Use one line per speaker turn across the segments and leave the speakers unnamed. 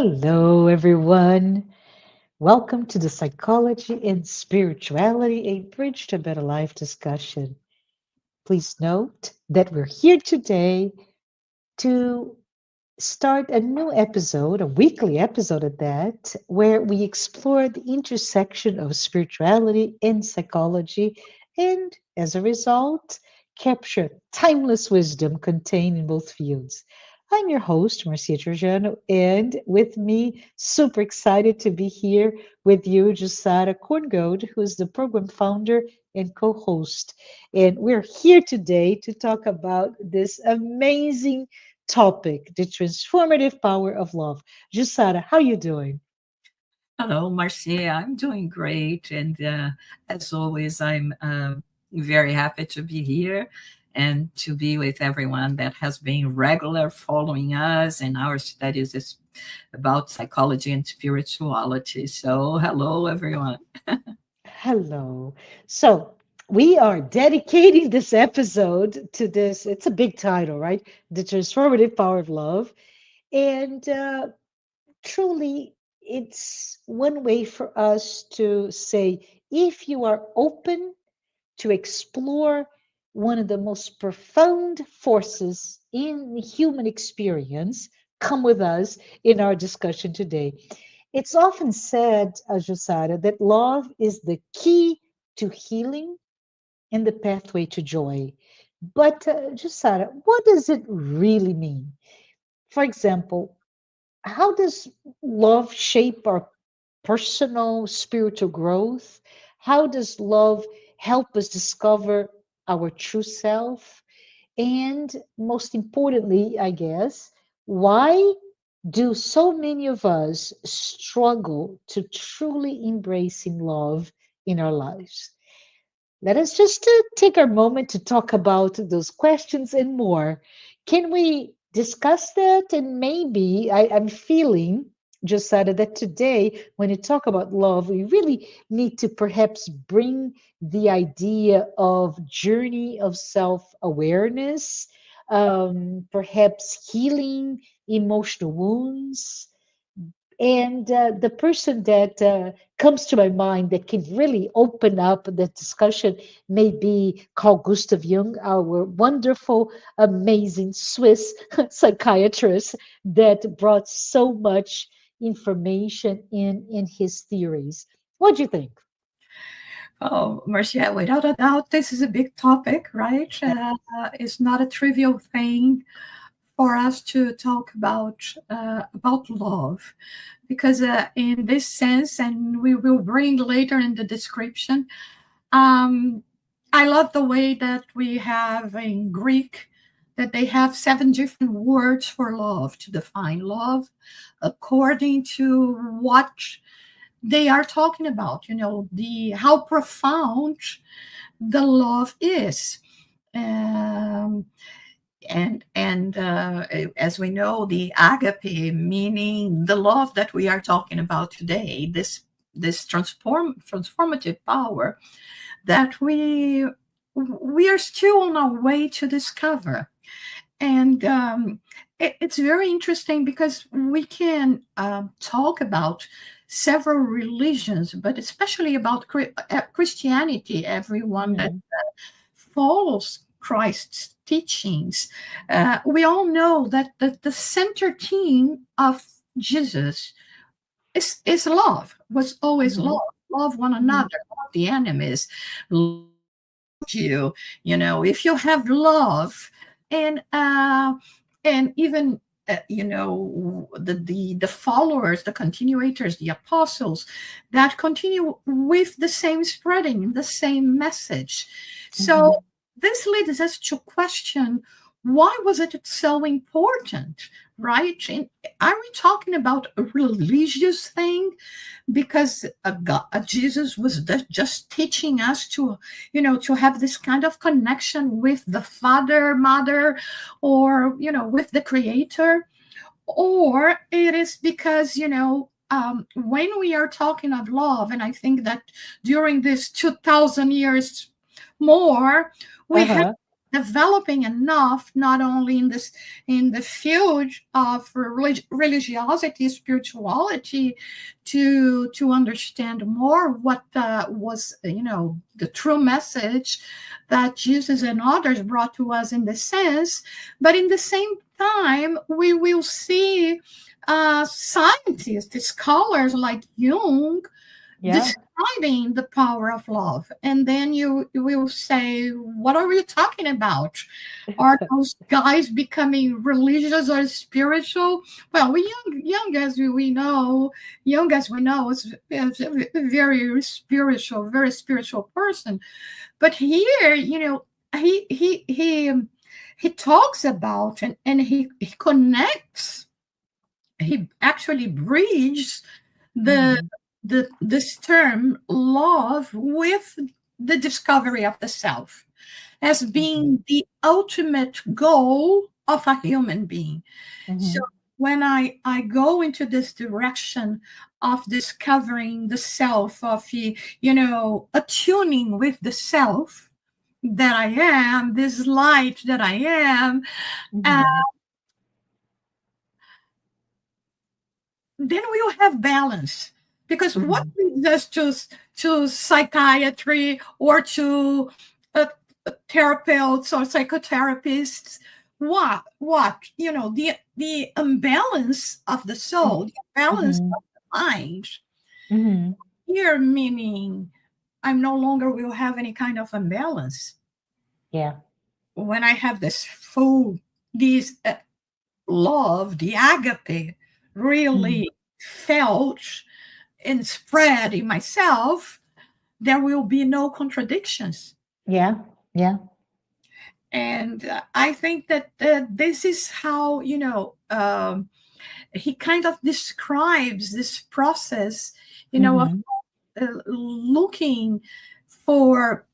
Hello, everyone. Welcome to the Psychology and Spirituality, a Bridge to Better Life discussion. Please note that we're here today to start a new episode, a weekly episode at that, where we explore the intersection of spirituality and psychology, and as a result, capture timeless wisdom contained in both fields. I'm your host, Marcia Trajano, and with me, super excited to be here with you, Jussara Korngold, who is the program founder and co host. And we're here today to talk about this amazing topic, the transformative power of love. Jussara, how you doing?
Hello, Marcia. I'm doing great. And as always, I'm very happy to be here and to be with everyone that has been regular following us and our studies about psychology and spirituality. So, hello, everyone.
Hello. So, we are dedicating this episode to this. It's a big title, right? The transformative power of love. And truly, it's one way for us to say if you are open to explore one of the most profound forces in the human experience, come with us in our discussion today. It's often said, Jusada, that love is the key to healing and the pathway to joy. But, Jusada, what does it really mean? For example, how does love shape our personal spiritual growth? How does love help us discover our true self? And most importantly, I guess, why do so many of us struggle to truly embracing love in our lives? Let us just take a moment to talk about those questions and more. Can we discuss that? And maybe I'm feeling, Josada, that today, when you talk about love, we really need to perhaps bring the idea of journey of self awareness, perhaps healing emotional wounds, and the person that comes to my mind that can really open up the discussion may be Carl Gustav Jung, our wonderful, amazing Swiss psychiatrist that brought so much information in his theories. What do you think?
Oh, Marcia, without a doubt, this is a big topic, right? It's not a trivial thing for us to talk about love, because in this sense, and we will bring later in the description, um, I love the way that we have in Greek that they have 7 different words for love to define love according to what they are talking about. The how profound the love is. Um, and as we know, the agape, meaning the love that we are talking about today, this transformative power that we are still on our way to discover. And it's very interesting because we can talk about several religions, but especially about Christianity. Everyone that
Mhm.
follows Christ's teachings, we all know that the center theme of Jesus is love, was always
Mhm.
love. Love one
Mhm.
another, love the enemies, love you. If you have love, and even the followers, the continuators, the apostles that continue with the same spreading the same message. So
Mhm.
this leads us to question, why was it so important, right? And are we talking about a religious thing because Jesus was just teaching us to have this kind of connection with the father, mother, or with the creator? Or it is because when we are talking of love, and I think that during this 2000 years more, we have
Uh-huh.
developing enough, not only in this, in the field of religiosity, spirituality, to understand more what was, the true message that Jesus and others brought to us in the sense. But in the same time, we will see scientists, scholars like Jung
Yeah.
describing the power of love. And then you will say, what are you talking about? Are those guys becoming religious or spiritual? Well, young as we know is a very spiritual person. But here, he talks about, and he connects, he actually bridges the
Hmm.
this term love with the discovery of the self as
Hmm.
being the ultimate goal of a human being. So
Hmm.
when I go into this direction of discovering the self, of attuning with the self that I am, this light that I am, uh,
Hmm.
then we'll have balance. Because what
Hmm.
leads us to psychiatry or to uh, therapists or psychotherapists? The imbalance of the soul, the imbalance
Hmm.
of the mind.
Hmm.
Here, meaning I'm no longer will have any kind of imbalance
Yeah.
when I have this love, the agape,
Hmm.
really felt and spread in myself, there will be no contradictions.
Yeah. Yeah.
And I think that this is how, he kind of describes this process, of
Hmm.
looking for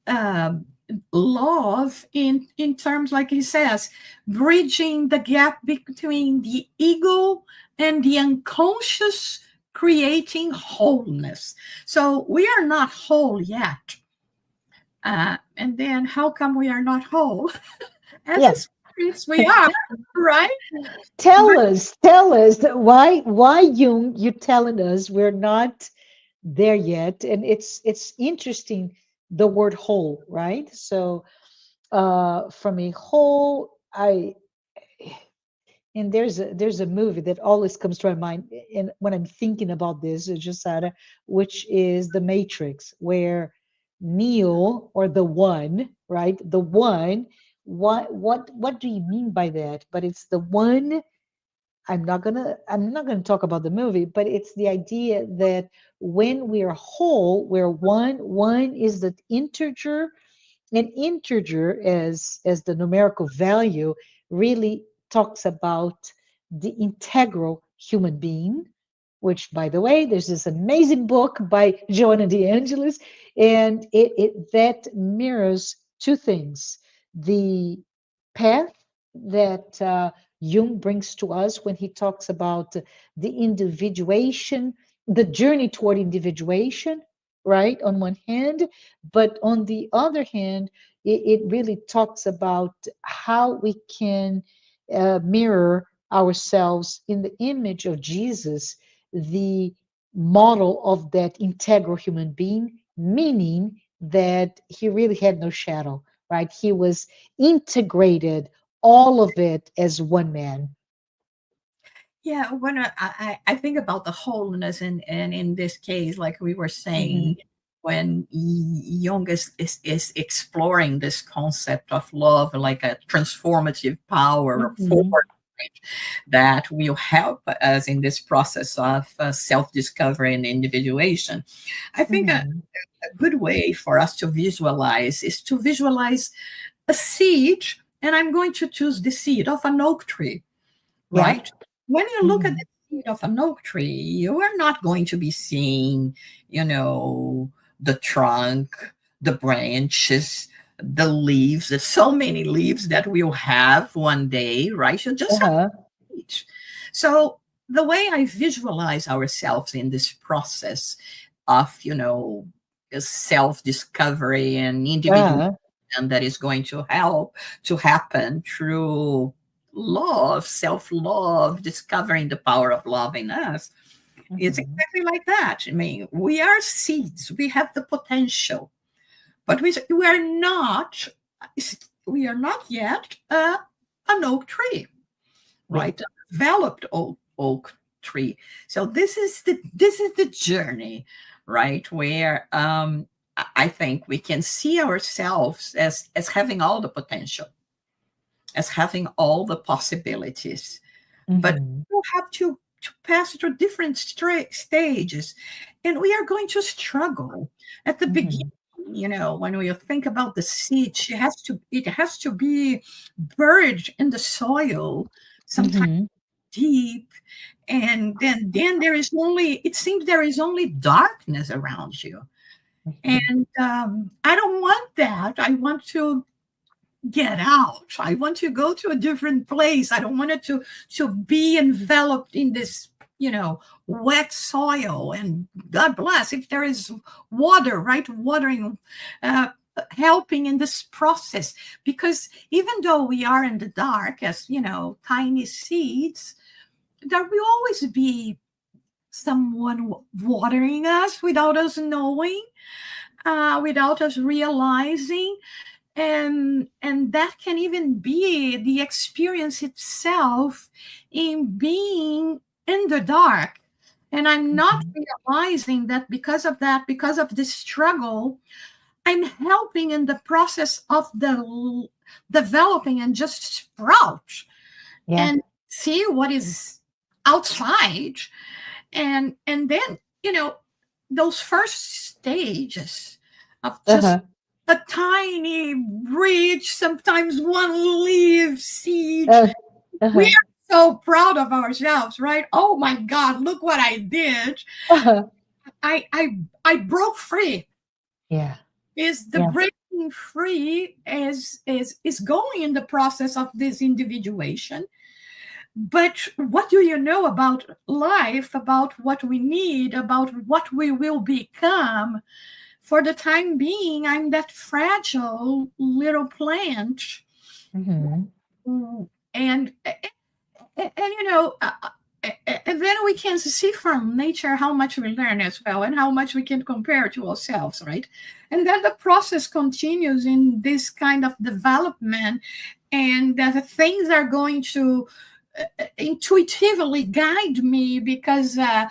love in terms, like he says, bridging the gap between the ego and the unconscious, creating wholeness. So we are not whole yet. And then how come we are not whole? As a
Yeah.
spirits, we are, right? But
Tell us that why Jung, you're telling us we're not there yet. And it's interesting, the word whole, right? So from a whole, I and there's a movie that always comes to my mind, and when I'm thinking about this, Jussara, which is The Matrix, where Neo, or the one, right? The one, what do you mean by that? But it's the one. I'm not gonna talk about the movie, but it's the idea that when we are whole, we're one. One is the integer, an integer as the numerical value really talks about the integral human being, which, by the way, there's this amazing book by Joanna de Angelis, and it that mirrors two things: the path that Jung brings to us when he talks about the individuation, the journey toward individuation, right, on one hand, but on the other hand, it really talks about how we can mirror ourselves in the image of Jesus, the model of that integral human being, meaning that he really had no shadow, right? He was integrated, all of it as one man.
yeah, when I think about the wholeness, and in this case, like we were saying,
Hmm.
when Jung is exploring this concept of love, like a transformative power force,
Hmm.
right, that will help us in this process of self-discovery and individuation. I think
Hmm.
a good way for us to visualize is to visualize a seed, and I'm going to choose the seed of an oak tree,
Yeah.
right? When you look at
Hmm.
the seed of an oak tree, you are not going to be seeing, the trunk, the branches, the leaves. There's so many leaves that we'll have one day, right? You just have
Uh-huh.
each. So the way I visualize ourselves in this process of, self-discovery and individual
Uh-huh.
and that is going to help to happen through love, self-love, discovering the power of love in us. It's
Mhm.
exactly like that. I mean, we are seeds. We have the potential, but we are not. We are not yet an oak tree,
Yeah.
right? A developed oak tree. So this is the journey, right? Where I think we can see ourselves as having all the potential, as having all the possibilities, but
Mhm.
we'll have to pass through different stages, and we are going to struggle at the beginning.
Mhm.
When we think about the seed, it has to be buried in the soil, sometimes
Mhm.
deep, and then it seems there is only darkness around you.
Mhm.
And I don't want that. I want to get out. I want to go to a different place. I don't want it to be enveloped in this, wet soil. And God bless if there is water, right? Watering, uh, helping in this process. Because even though we are in the dark as, tiny seeds, there will always be someone watering us without us knowing, without us realizing. And that can even be the experience itself in being in the dark, and I'm not
Mhm.
realizing that because of that, because of this struggle, I'm helping in the process of the developing and just sprout
Yeah.
and see what is outside. And then, those first stages of just
Uh-huh.
a tiny bridge, sometimes one leaf seed.
Uh,
We
uh-huh.
are so proud of ourselves, right? Oh my God, look what I did.
Uh-huh.
I broke free.
Yeah.
Is the
Yeah.
breaking free is going in the process of this individuation. But what do you know about life, about what we need, about what we will become? For the time being, I'm that fragile little plant.
Mhm.
Mm, and and then we can see from nature how much we learn as well, and how much we can compare to ourselves, right? And then the process continues in this kind of development, and that the things are going to intuitively guide me, because I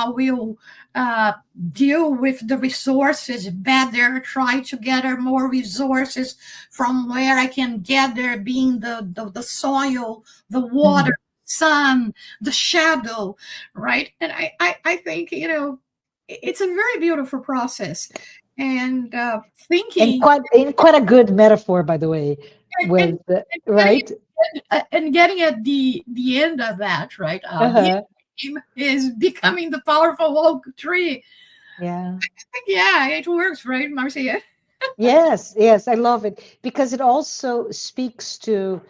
will uh, deal with the resources better, try to gather more resources from where I can gather, being the soil, the water,
Mhm.
sun, the shadow, right? And I think, it's a very beautiful process. And
And
thinking
quite a good metaphor, by the way,
and,
with the,
and getting
right?
and getting at the end of that, right? The
Uh-huh.
aim is becoming the powerful oak tree.
Yeah.
Yeah, it works, right, Marcia?
Yes, yes, I love it because it also speaks to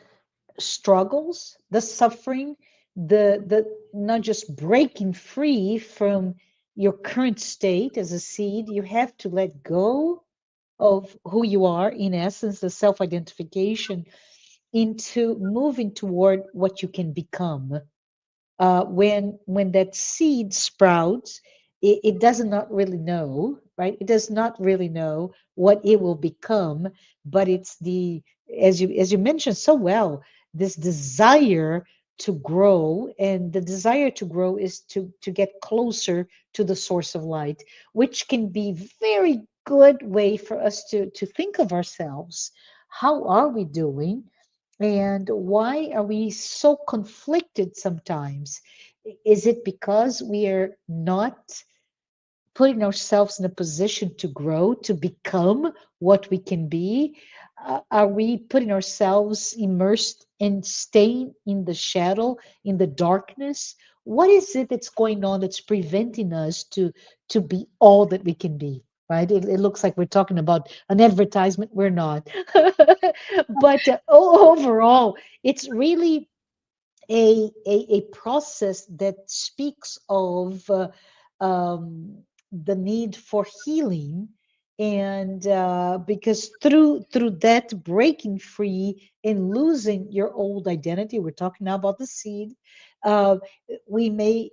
struggles, the suffering, the not just breaking free from your current state as a seed. You have to let go of who you are, in essence, the self-identification, into moving toward what you can become. When that seed sprouts, it does not really know, right? It does not really know what it will become, but it's the, as you mentioned so well, this desire to grow, and the desire to grow is to get closer to the source of light, which can be very good way for us to think of ourselves. How are we doing? And why are we so conflicted sometimes? Is it because we are not putting ourselves in a position to grow, to become what we can be? Are we putting ourselves immersed and staying in the shadow, in the darkness? What is it that's going on that's preventing us to be all that we can be? Right? It looks like we're talking about an advertisement. We're not. But overall, it's really a process that speaks of the need for healing, And because through that breaking free and losing your old identity, we're talking now about the seed, uh, we may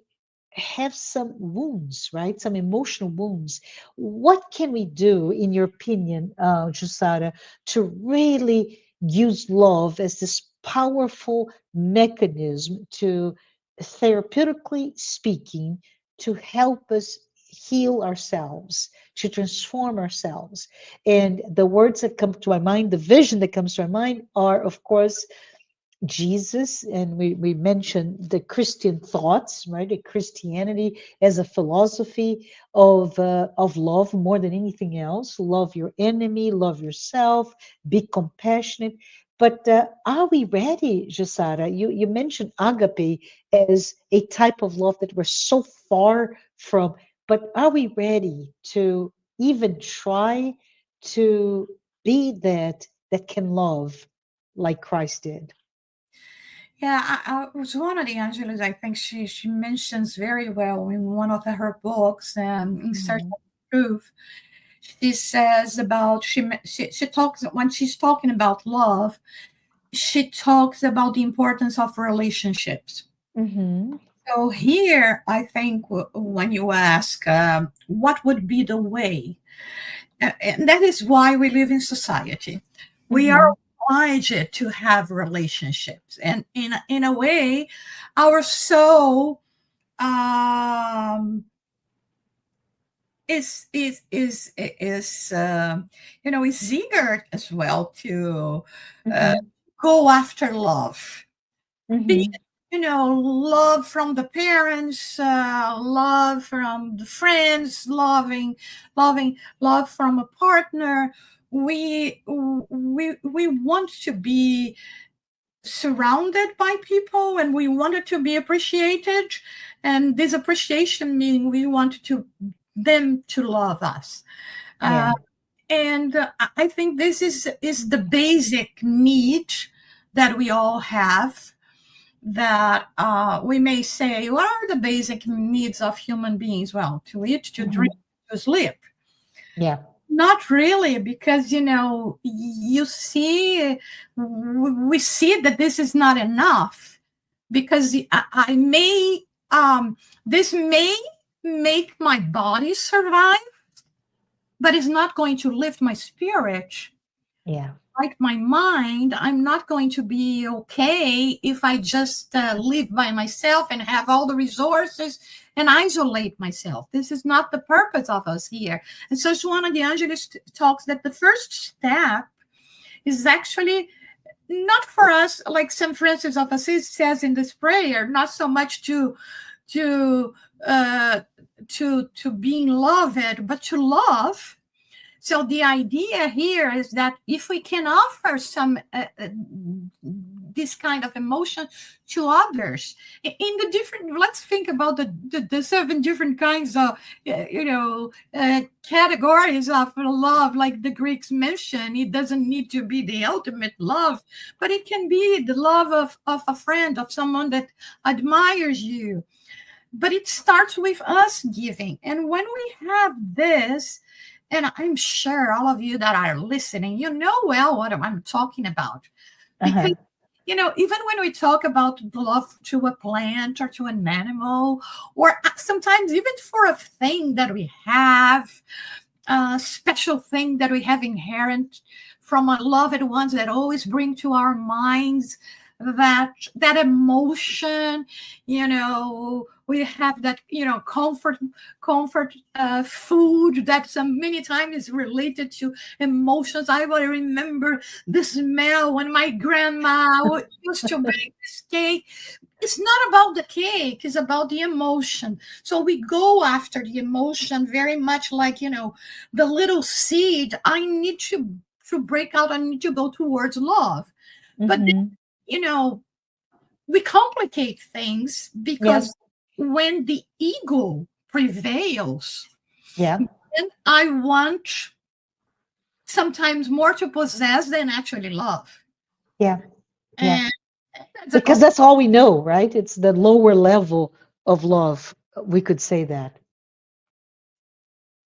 have some wounds, right? Some emotional wounds. What can we do, in your opinion, Jussara, to really use love as this powerful mechanism to, therapeutically speaking, to help us heal ourselves, to transform ourselves? And the words that come to my mind, the vision that comes to my mind are, of course, Jesus, and we mentioned the Christian thoughts, right? The Christianity as a philosophy of love more than anything else. Love your enemy, love yourself, be compassionate. But are we ready, Jasara? You mentioned agape as a type of love that we're so far from. But are we ready to even try to be that can love like Christ did?
Yeah, I was one of the Angeles. I think she mentions very well in one of her books, in Search
Mhm.
of Truth. She says about she talks when she's talking about love. She talks about the importance of relationships.
Mhm.
So here, I think when you ask what would be the way, and that is why we live in society. We are
Mhm.
obliged to have relationships, and in a way, our soul um, is is eager as well to uh,
Mhm.
go after love. Be
Mhm.
love from the parents, love from the friends, love from a partner. We want to be surrounded by people, and we wanted to be appreciated, and this appreciation meaning we want to them to love us. uh,
Yeah.
and I think this is the basic need that we all have, that we may say, what are the basic needs of human beings? Well, to eat, to drink,
Mhm.
to sleep.
Yeah.
Not really, because you see, we see that this is not enough, because I may this may make my body survive, but it's not going to lift my spirit,
Yeah.
like my mind. I'm not going to be okay if I just live by myself and have all the resources and isolate myself. This is not the purpose of us here. And so Joanna de Angelis talks that the first step is actually not for us, like St. Francis of Assisi says in this prayer, not so much to uh, to being loved, but to love. So the idea here is that if we can offer some this kind of emotion to others in the different, let's think about the seven different kinds of categories of love, like the Greeks mentioned. It doesn't need to be the ultimate love, but it can be the love of a friend, of someone that admires you. But it starts with us giving. And when we have this, and I'm sure all of you that are listening, you know well what I'm talking about. Because,
Uh-huh.
even when we talk about love to a plant or to an animal, or sometimes even for a thing that we have, a special thing that we have inherent from our loved ones that always bring to our minds that emotion. We have that comfort food that some many times is related to emotions. I will remember the smell when my grandma used to bake this cake. It's not about the cake, it's about the emotion. So we go after the emotion very much like, the little seed. I need to break out, I need to go towards love. But then,
Mhm.
you know, we complicate things,
Yep.
because when the ego prevails,
Yeah.
then I want sometimes more to possess than actually love.
Yeah. Yeah.
And that's a
Because that's all we know, right? It's the lower level of love. We could say that.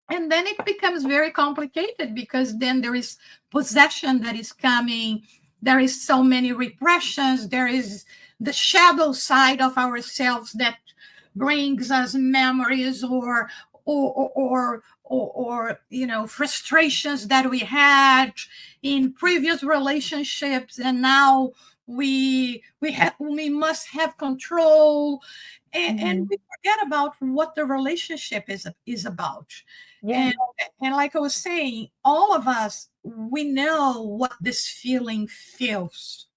And then it becomes very complicated, because then there is possession that is coming. There is so many repressions. There is the shadow side of ourselves that brings us memories, or frustrations that we had in previous relationships, and now we must have control, and
Hmm.
we forget about what the relationship is about.
Yeah.
And and like I was saying, all of us, we know what this feeling feels,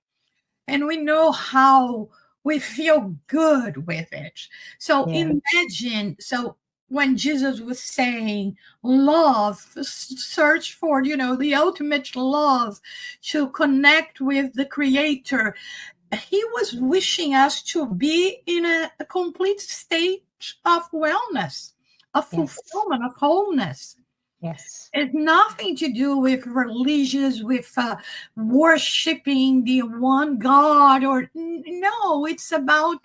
and we know how we feel good with it. So
Yeah.
imagine, so when Jesus was saying love, search for, the ultimate love, to connect with the Creator, he was wishing us to be in a complete state of wellness, of
Yes.
fulfillment, of wholeness.
Yes.
It's nothing to do with religious, with worshiping the one God, or no, it's about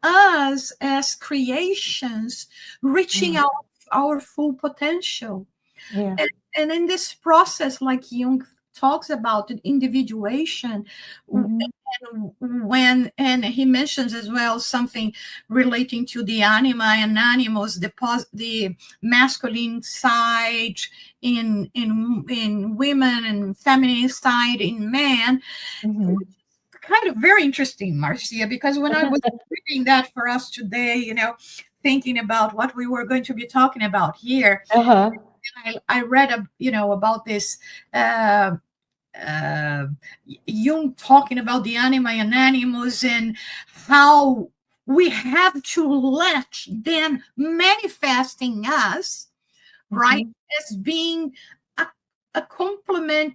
us as creations reaching
Mm.
out our full potential.
Yeah.
And, and in this process, like Jung talks about, individuation,
Hmm.
and he mentions as well something relating to the anima and animals, the masculine side in women, and feminine side in men.
Hmm.
Kind of very interesting, Marcia, because when I was reading that for us today, thinking about what we were going to be talking about here,
Uh-huh.
I read about this uh, uh, Jung talking about the anima and animals, and how we have to let them manifesting us, right,
Hmm.
as being a, a complement,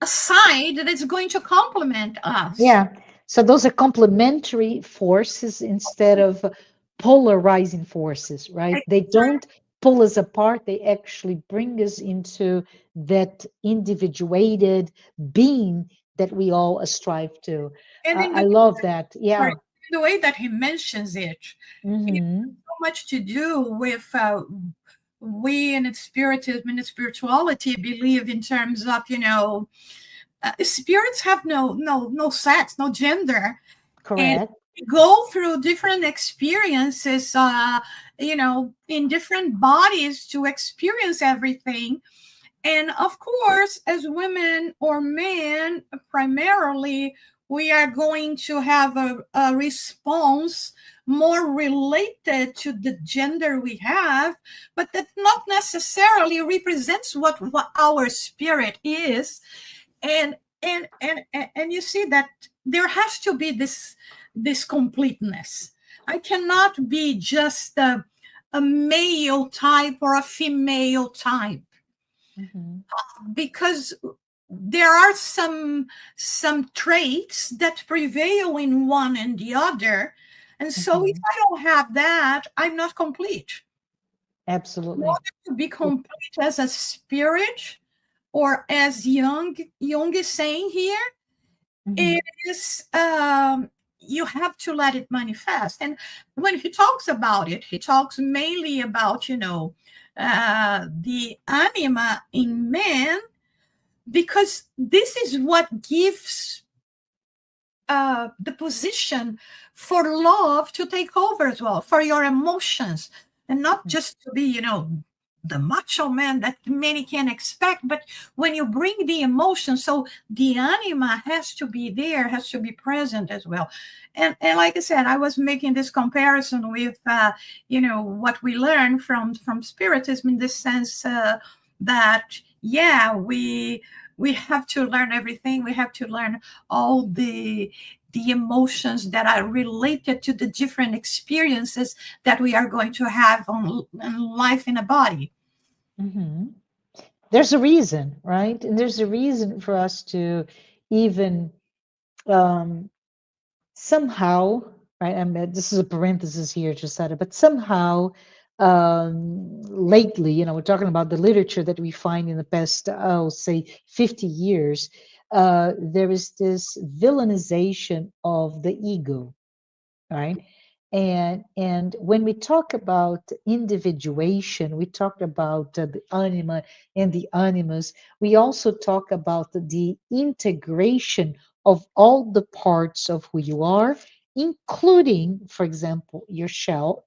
a side that is going to complement us.
Yeah. So those are complementary forces instead of polarizing forces, right? They don't pull us apart. They actually bring us into that individuated being that we all strive to.
And
I love that.
right,
Yeah.
in the way that he mentions it,
Hmm.
so much to do with we in spiritism and spirituality believe in terms of, spirits have no sex, no gender, and
Correct.
we go through different experiences, in different bodies to experience everything. And of course, as women or men, primarily, we are going to have a response more related to the gender we have, but that not necessarily represents what our spirit is. And you see that there has to be this completeness. I cannot be just a male type or a female type,
Hmm.
because there are some traits that prevail in one and the other. And so if
Hmm.
I don't have that, I'm not complete. In
Absolutely.
order to be complete as a spirit, or as Jung is saying here,
Hmm.
it is, you have to let it manifest. And when he talks about it, he talks mainly about, the anima in man, because this is what gives the position for love to take over as well, for your emotions, and not just to be, the macho man that many can expect, but when you bring the emotion, so the anima has to be there, has to be present as well. And like I said, I was making this comparison with, what we learn from spiritism, in this sense, that yeah, we have to learn everything. We have to learn all the emotions that are related to the different experiences that we are going to have on life in a body.
Hmm. There's a reason, right? And there's a reason for us to even um, somehow, right? I mean, this is a parenthesis here, just said it, but somehow, lately, we're talking about the literature that we find in the past, I'll say 50 years, there is this villainization of the ego, right? And when we talk about individuation, we talk about the anima and the animus. We also talk about the integration of all the parts of who you are, including, for example, your shadow,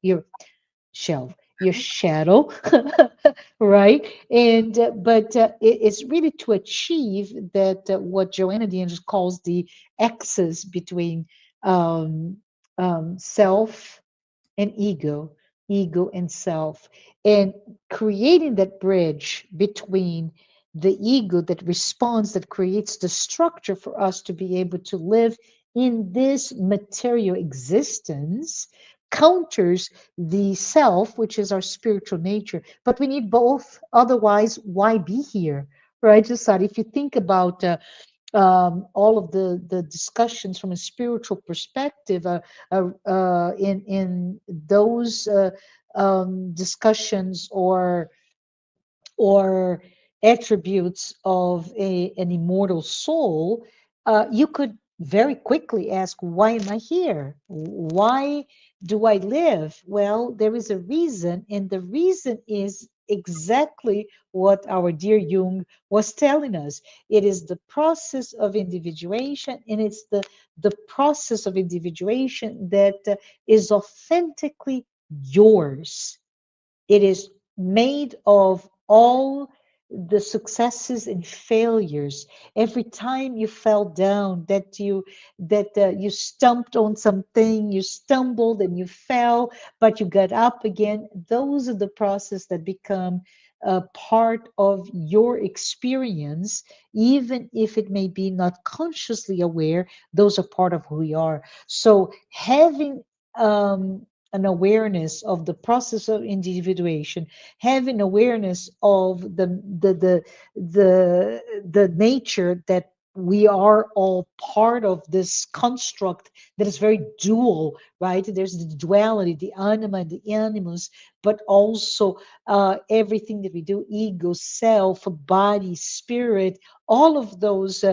right? And but it's really to achieve that what Joanna D'Angelo calls the axis between um, self and ego and self, and creating that bridge between the ego that responds, that creates the structure for us to be able to live in this material existence, counters the self, which is our spiritual nature. But we need both, otherwise, why be here? Right, Jasad? If you think about all of the discussions from a spiritual perspective, in those discussions or attributes of an immortal soul, you could very quickly ask, why am I here? Why do I live? Well, there is a reason, and the reason is exactly what our dear Jung was telling us. It is the process of individuation, and it's the process of individuation that is authentically yours. It is made of all the successes and failures. Every time you fell down, that you stumped on something, you stumbled and you fell, but you got up again. Those are the process that become a part of your experience, even if it may be not consciously aware. Those are part of who we are. So having an awareness of the process of individuation, having awareness of the nature that we are all part of this construct that is very dual, right? There's the duality, the anima and the animus, but also everything that we do, ego, self, body, spirit, all of those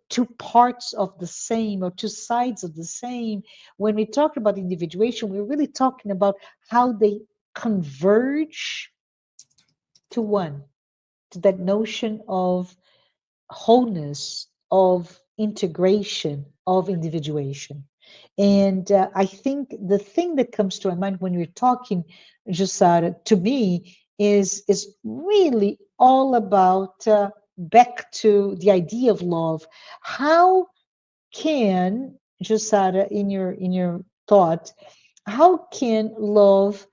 two parts of the same, or two sides of the same. When we talk about individuation, we're really talking about how they converge to one, to that notion of wholeness, of integration, of individuation. And I think the thing that comes to my mind when you're talking, Jussara, to me is really all about back to the idea of love. How can, Jussara, in your thought, how can love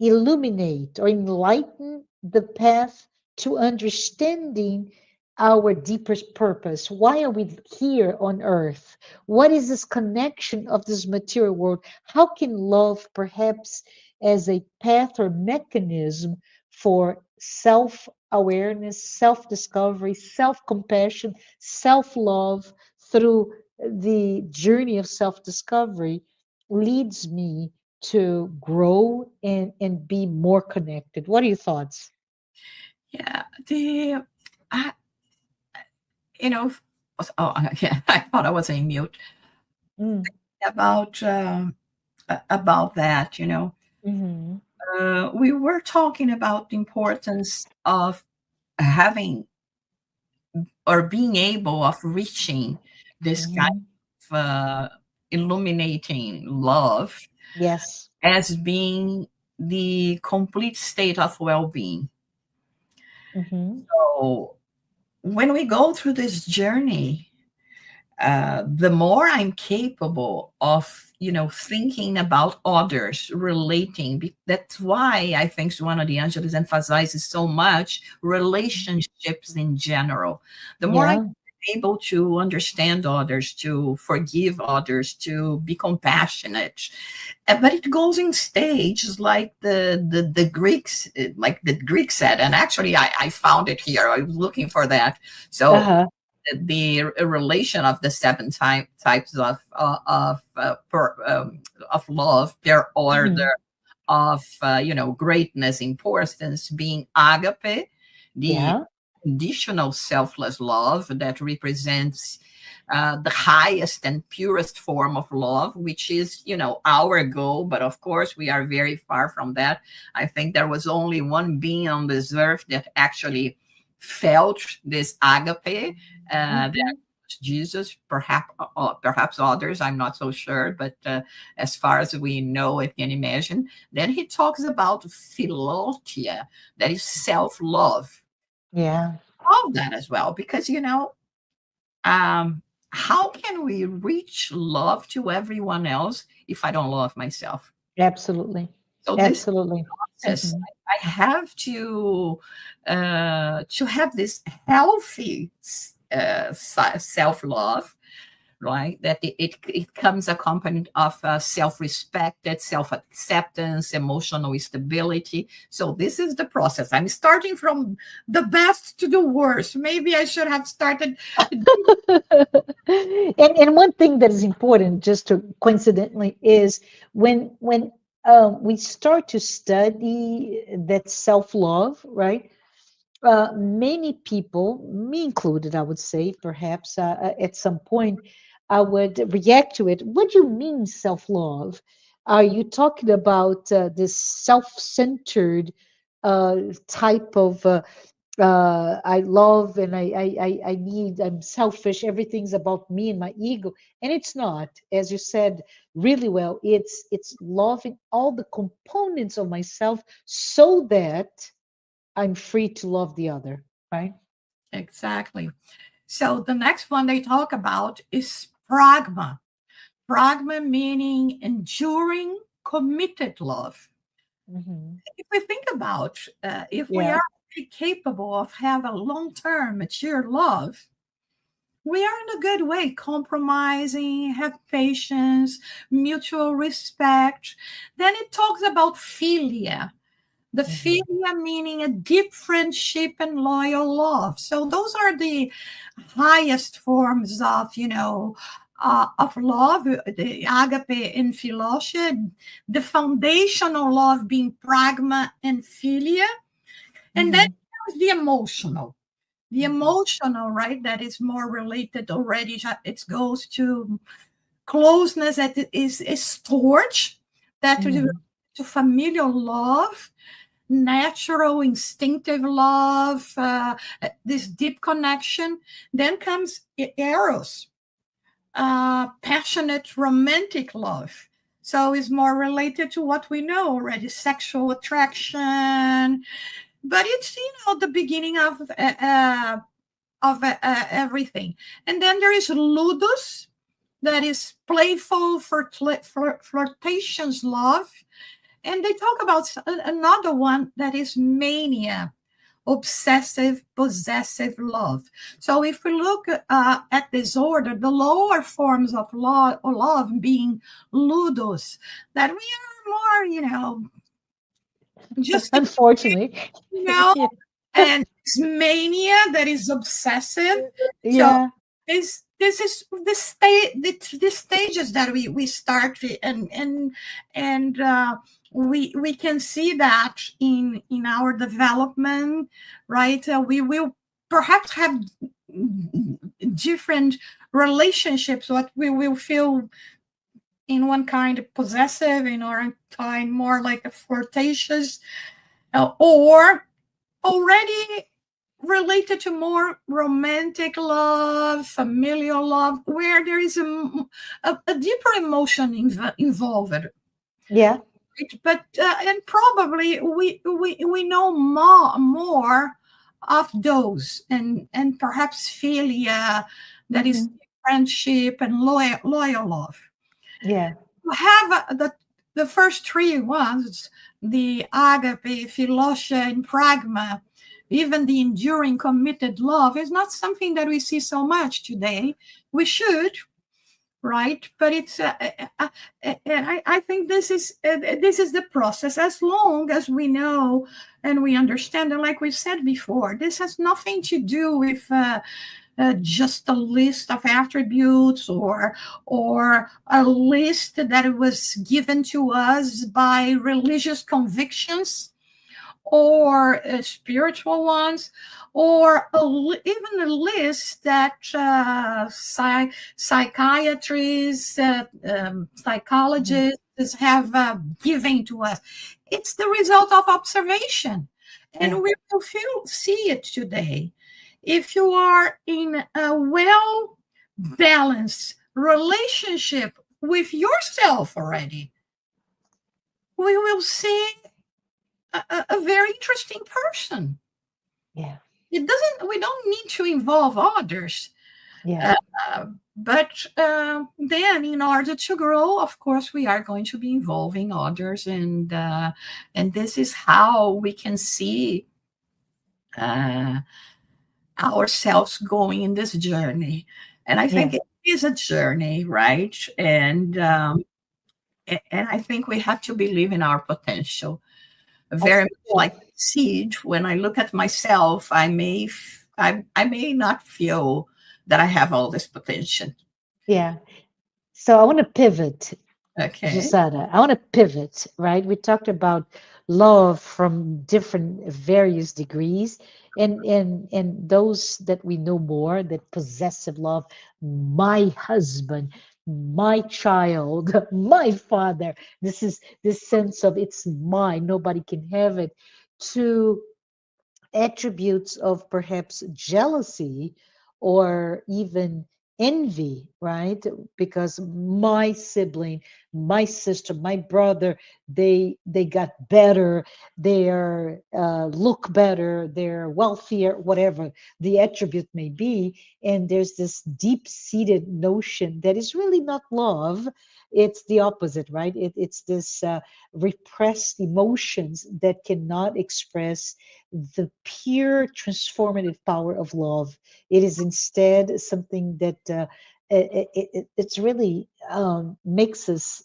illuminate or enlighten the path to understanding our deepest purpose? Why are we here on earth? What is this connection of this material world? How can love, perhaps, as a path or mechanism for self awareness, self discovery, self compassion, self love through the journey of self discovery, leads me to grow and be more connected? What are your thoughts?
Yeah, the I, you know, oh yeah, I thought I was in mute
Mm,
about about that.
mm-hmm,
We were talking about the importance of having or being able of reaching this kind
mm-hmm.
of illuminating love
Yes.
as being the complete state of well-being.
Mm-hmm,
So when we go through this journey, the more I'm capable of, thinking about others, relating. That's why I think Joana de Angelis emphasizes so much relationships in general. The more I'm
yeah.
able to understand others, to forgive others, to be compassionate. But it goes in stages, like the Greeks, like the Greeks said. And actually, I found it here. I was looking for that. So
Uh-huh.
the relation of the seven types of love per
Mm-hmm.
order of greatness, importance, being agape, the
Yeah.
unconditional selfless love that represents the highest and purest form of love, which is, our goal. But of course, we are very far from that. I think there was only one being on this earth that actually felt this agape. That
Mhm.
Jesus, perhaps others, I'm not so sure, but as far as we know and can imagine. Then he talks about philotia, that is self-love.
Yeah,
All that as well, because um, how can we reach love to everyone else if I don't love myself?
absolutely.
So this
Absolutely.
process,
Hmm.
I have to have this healthy self-love, right? That it comes accompanied of self-respect, self-acceptance, emotional stability. So this is the process. I'm starting from the best to the worst. Maybe I should have started.
And one thing that is important, just to coincidentally, is when we start to study that self-love, right? Many people, me included, I would say, perhaps at some point, I would react to it. What do you mean self-love? Are you talking about this self-centered type of I love and I need, I'm selfish, everything's about me and my ego? And it's not, as you said really well, it's loving all the components of myself so that I'm free to love the other, right?
Exactly. So the next one they talk about is pragma. Pragma meaning enduring, committed love.
Hmm.
If we think about if we
Yeah.
are capable of have a long-term mature love, we are in a good way, compromising, have patience, mutual respect. Then it talks about philia. The
Hmm.
philia meaning a deep friendship and loyal love. So those are the highest forms of love, the agape and philosia, the foundational love being pragma and philia. And then
Hmm.
there's the emotional. The
Hmm.
emotional, right, that is more related already. It goes to closeness that is storage, that is
Hmm.
to familial love, natural, instinctive love, this deep connection. Then comes eros, passionate, romantic love. So it's more related to what we know already, sexual attraction. But it's the beginning of everything. And then there is ludus, that is playful, flirtatious love. And they talk about another one that is mania, obsessive, possessive love. So if we look at this order, the lower forms of love being ludus, that we are more, just,
Unfortunately.
you know,
Yeah.
and it's mania that is obsessive. So
Yeah.
this is the stages that we start, and we can see that in our development, right? We will perhaps have different relationships. What we will feel in one kind of possessive, in our kind more like a flirtatious, or already related to more romantic love, familial love, where there is a deeper emotion involved.
Yeah.
Right? But and probably we know more of those, and perhaps philia, that is
Hmm.
friendship and loyal love.
Yeah.
To have the first three ones, the agape, philosia, and pragma, even the enduring committed love, is not something that we see so much today. We should, right? But it's and I think this is the process. As long as we know and we understand, and like we said before, this has nothing to do with just a list of attributes, or a list that was given to us by religious convictions, or spiritual ones, or even a list that psychiatrists,
Mhm.
psychologists have given to us. It's the result of observation, and
Yeah.
we will see it today. If you are in a well balanced relationship with yourself already, we will see a very interesting person.
Yeah.
It doesn't. We don't need to involve others,
Yeah.
uh, but then, in order to grow, of course, we are going to be involving others, and this is how we can see uh, ourselves going in this journey. And I think
Yeah.
it is a journey, right? And I think we have to believe in our potential,
I,
very much
yeah.
like seed. When I look at myself, I may not feel that I have all this potential.
Yeah. So I want to pivot,
Okay.
Jussara. I want to pivot, right? We talked about love from different various degrees, and those that we know more, that possessive love, my husband, my child, my father. This is this sense of it's mine, nobody can have it. To attributes of perhaps jealousy or even envy, right? Because my sibling, my sister, my brother, they got better, they're look better, they're wealthier, whatever the attribute may be. And there's this deep-seated notion that is really not love. It's the opposite, right? It's this repressed emotions that cannot express the pure transformative power of love. It is instead something that it's really makes us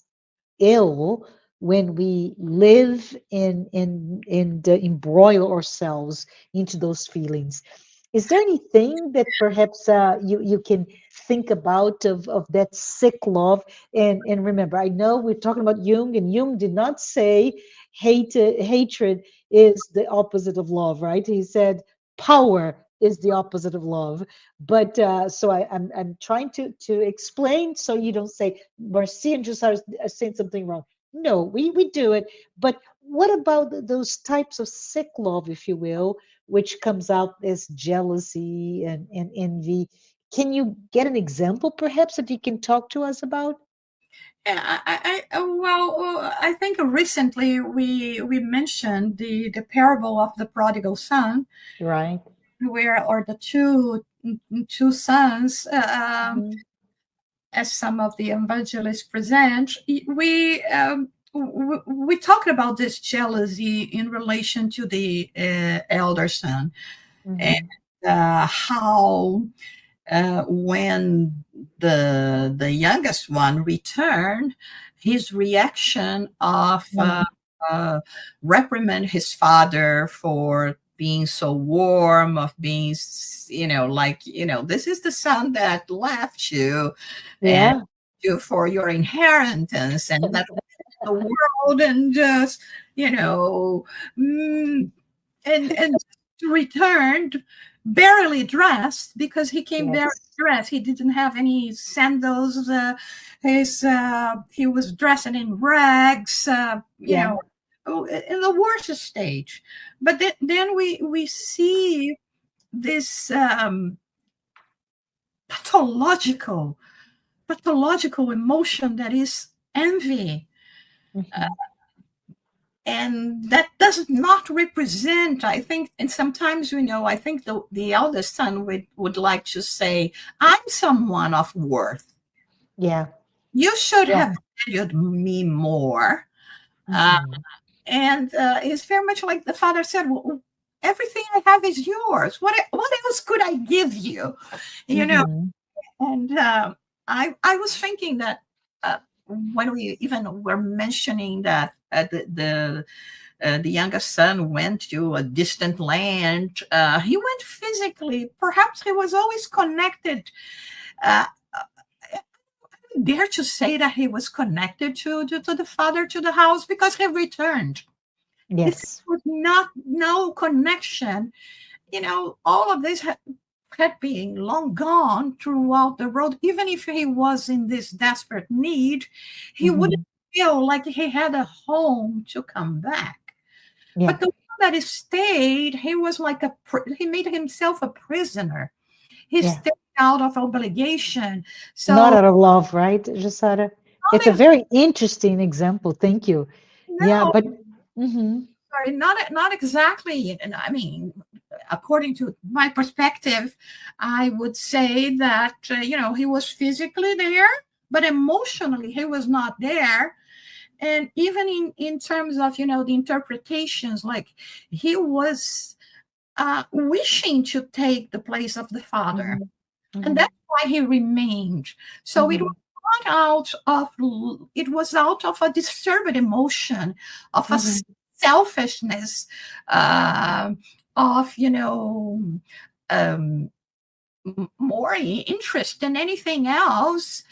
ill when we live in the embroil ourselves into those feelings. Is there anything that perhaps you can think about of that sick love? And remember, I know we're talking about Jung, and Jung did not say hatred is the opposite of love, right? He said power is the opposite of love. But so I'm trying to explain so you don't say Marcia and Josiah are saying something wrong. No, we do it. But what about those types of sick love, if you will, which comes out as jealousy and envy? Can you get an example, perhaps, that you can talk to us about?
Yeah, I think recently we mentioned the parable of the prodigal son,
Right.
where or the two sons,
Hmm.
as some of the evangelists present. We talked about this jealousy in relation to the elder son, and
Hmm.
how when the youngest one returned, his reaction of reprimand his father for being so warm, of being, like, this is the son that left you and
Yeah.
you for your inheritance, and that the world, and just, you know, mm, and returned barely dressed, because he came barely
Yes.
dressed. He didn't have any sandals. His He was dressing in rags.
Yeah.
In the worst stage. But then we see this pathological pathological emotion that is envy,
Hmm.
and that does not represent, I think, and sometimes, I think the eldest son would like to say, I'm someone of worth,
Yeah.
you should
Yeah.
have valued me more. uh,
Hmm.
and it's very much like the father said, well, everything I have is yours, what else could I give you, you know
Hmm.
and I was thinking that, uh, when we even were mentioning that, the youngest son went to a distant land. He went physically. Perhaps he was always connected. Uh, dare to say that he was connected to the father, to the house, because he returned. If there
Yes.
was not no connection, all of this had been long gone throughout the road. Even if he was in this desperate need, he wouldn't
Hmm.
feel like he had a home to come back.
Yeah.
But the one that he stayed, he was like he made himself a prisoner. He
Yeah.
stayed out of obligation.
Not
So
out of love, right, Jussara? It's a
not
very interesting example. Thank you. Yeah,
no,
but hmm
sorry, not exactly. And I mean, according to my perspective, I would say that he was physically there, but emotionally he was not there. And even in terms of the interpretations, like he was wishing to take the place of the father,
hmm
and
hmm
that's why he remained. So it was
hmm
not out of it was out of a disturbed emotion, of a
hmm
selfishness, uh, of um, more interest than anything else,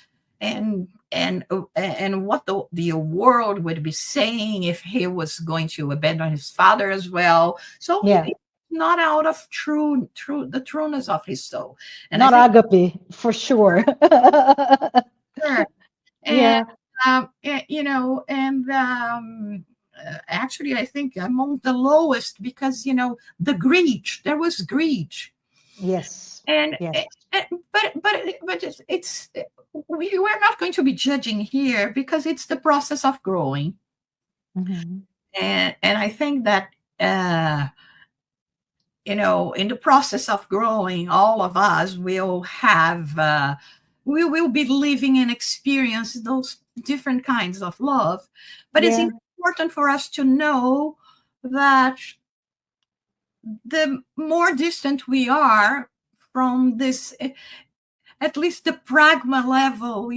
and what the world would be saying if he was going to abandon his father as well. So he
Yeah.
did not out of true the trueness of his soul. And I
Not
think
agape, for sure.
sure. And
Yeah.
actually I think among the lowest, because the greed, there was greed.
Yes.
and,
Yes.
and but we're not going to be judging here, because it's the process of growing.
Hmm.
And I think that uh in the process of growing, all of us will have we will be living and experience those different kinds of love. But it's
Yeah.
important for us to know that the more distant we are from this, at least the pragma level,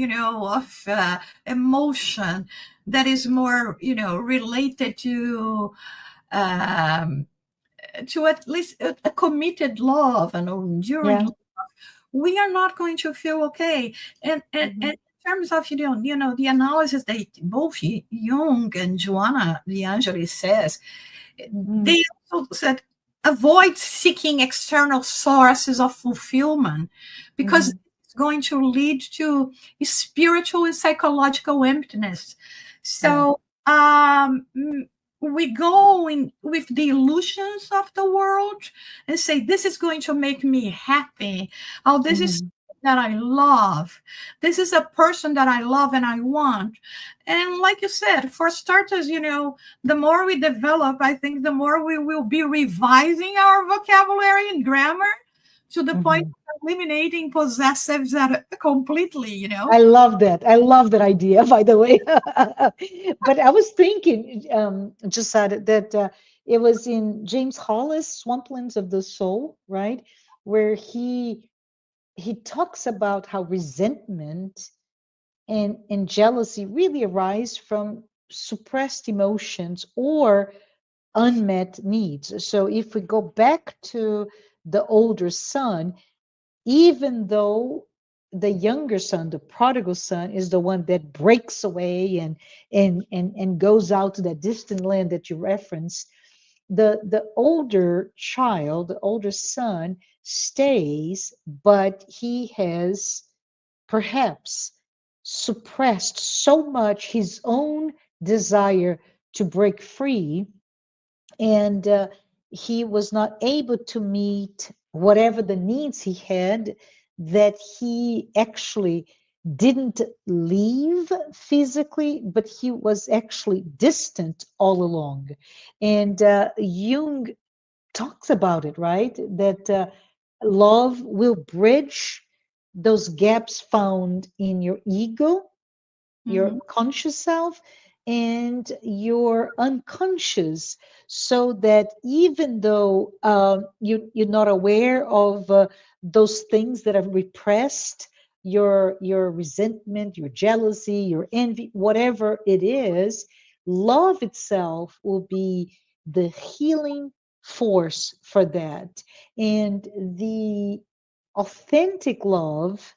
of emotion, that is more, related um, to at least a committed love and enduring
Yeah.
love, we are not going to feel okay. And
Hmm.
in terms of the analysis that both Jung and Joanna De Angelis says,
Mm.
they also said avoid seeking external sources of fulfillment, because
Hmm.
it's going to lead to spiritual and psychological emptiness.
Yeah.
So we go in with the illusions of the world and say, this is going to make me happy. Oh, this is
Hmm.
that I love. This is a person that I love and I want. And like you said, for starters, the more we develop, I think the more we will be revising our vocabulary and grammar, to the point
Hmm.
of eliminating possessives completely,
I love that. I love that idea, by the way. But I was thinking, just that it was in James Hollis' Swamplands of the Soul, right? Where he talks about how resentment and jealousy really arise from suppressed emotions or unmet needs. So if we go back to the older son, even though the younger son, the prodigal son, is the one that breaks away and goes out to that distant land that you referenced, the older child, the older son, stays, but he has perhaps suppressed so much his own desire to break free, and he was not able to meet whatever the needs he had, that he actually didn't leave physically, but he was actually distant all along. And Jung talks about it, right? That love will bridge those gaps found in your ego, your
Mhm.
conscious self, and your unconscious, so that even though you're not aware of those things that are repressed, your resentment, your jealousy, your envy, whatever it is, love itself will be the healing force for that. And the authentic love,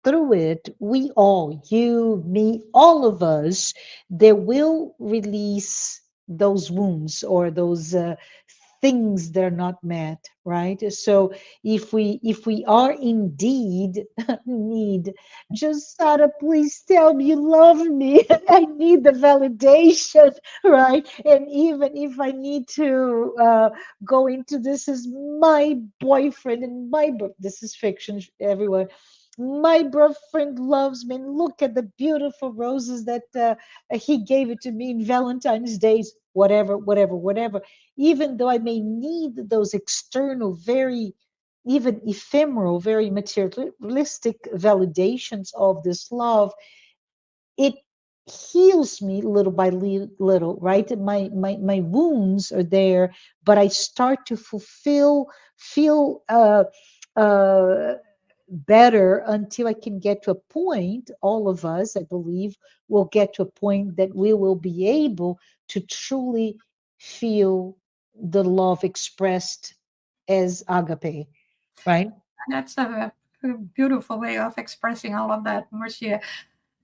through it, we all, you, me, all of us, they will release. those wounds or those things that are not met, right? So if we are indeed need, just Sarah, please tell me you love me. I need the validation, right? And even if I need to go into this is my boyfriend and this is fiction, everyone. My boyfriend loves me. And look at the beautiful roses that he gave it to me in Valentine's days, whatever, whatever, whatever. Even though I may need those external, very even ephemeral, very materialistic validations of this love, it heals me little by little, right? My wounds are there, but I start to feel uh better until I can get to a point, all of us, I believe, will get to a point that we will be able to truly feel the love expressed as agape, right?
That's a beautiful way of expressing all of that, Marcia.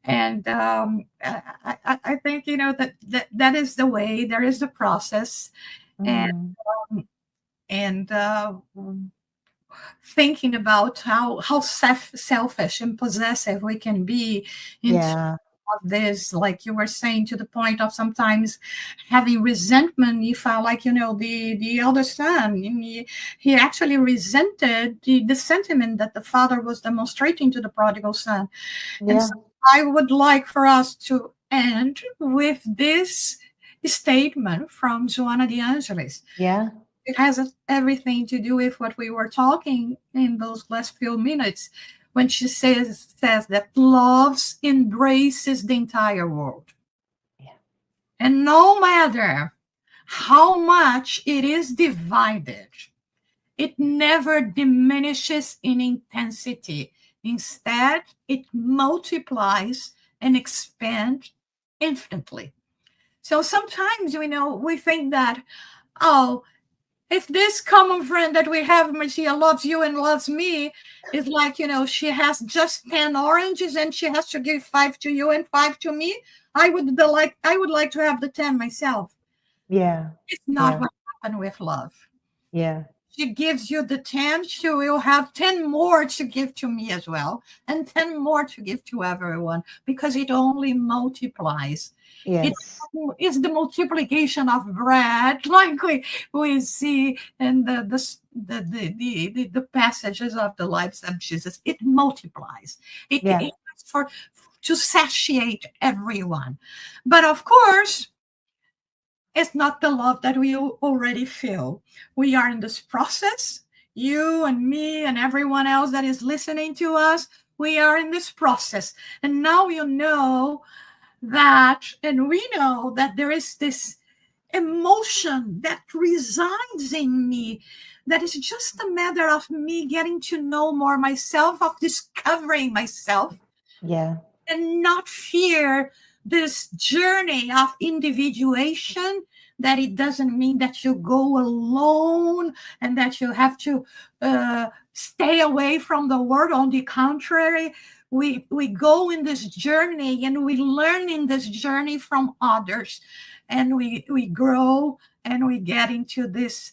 And I think that is the way. There is the process, and
Mm,
and thinking about how selfish and possessive we can be into
yeah,
of this, like you were saying, to the point of sometimes having resentment. You felt like the elder son, and he actually resented the sentiment that the father was demonstrating to the prodigal son. And
yeah,
so I would like for us to end with this statement from Joana de Angelis.
yeah,
It has everything to do with what we were talking in those last few minutes when she says that love embraces the entire world.
yeah,
And no matter how much it is divided, it never diminishes in intensity. Instead, it multiplies and expands infinitely. So sometimes, we think that, oh, if this common friend that we have, Marcia, loves you and loves me, is like, she has just 10 oranges and she has to give 5 to you and 5 to me. I would like to have the 10 myself.
yeah,
It's not
yeah,
what happened with love.
yeah,
She gives you the 10, she will have 10 more to give to me as well, and 10 more to give to everyone, because it only multiplies. It
yes,
is the multiplication of bread, like we see in the passages of the lives of Jesus. It multiplies. It
yeah,
is for to satiate everyone. But of course, it's not the love that we already feel. We are in this process. You and me and everyone else that is listening to us, we are in this process. And now and we know that there is this emotion that resides in me, that is just a matter of me getting to know more myself, of discovering myself,
yeah,
and not fear this journey of individuation, that it doesn't mean that you go alone and that you have to stay away from the world. On the contrary, we go in this journey and we learn in this journey from others, and we grow, and we get into this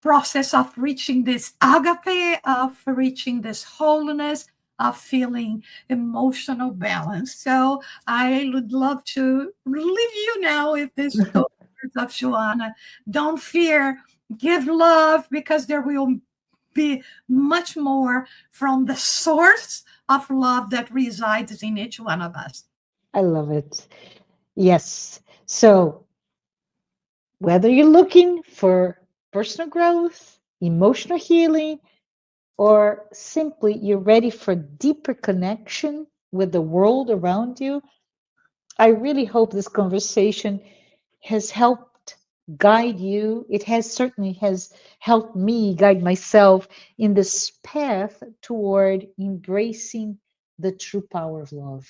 process of reaching this agape, of reaching this wholeness, of feeling emotional balance. So I would love to leave you now with this thought of Joanna. Don't fear, give love, because there will be much more from the source of love that resides in each one of us.
I love it. Yes. So whether you're looking for personal growth, emotional healing, or simply you're ready for deeper connection with the world around you, I really hope this conversation has helped guide you. It has certainly has helped me guide myself in this path toward embracing the true power of love.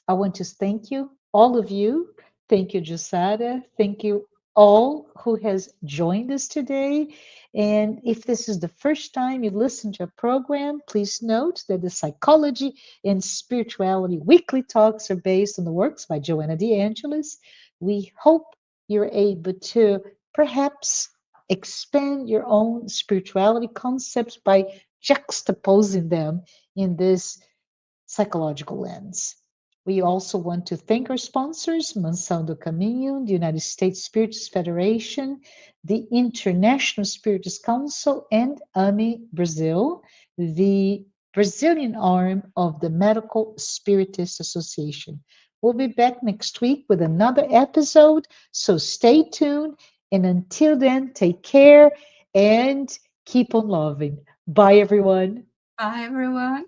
I want to thank you, all of you. Thank you, Jussara. Thank you all who has joined us today. And if this is the first time you listen to a program, please note that the Psychology and Spirituality weekly talks are based on the works by Joanna de Angelis. We hope you're able to perhaps expand your own spirituality concepts by juxtaposing them in this psychological lens. We also want to thank our sponsors, Mansão do Caminho, the United States Spiritus Federation, the International Spiritus Council, and AME Brazil, the Brazilian arm of the Medical Spiritist Association. We'll be back next week with another episode, so stay tuned. And until then, take care and keep on loving. Bye, everyone.
Bye, everyone.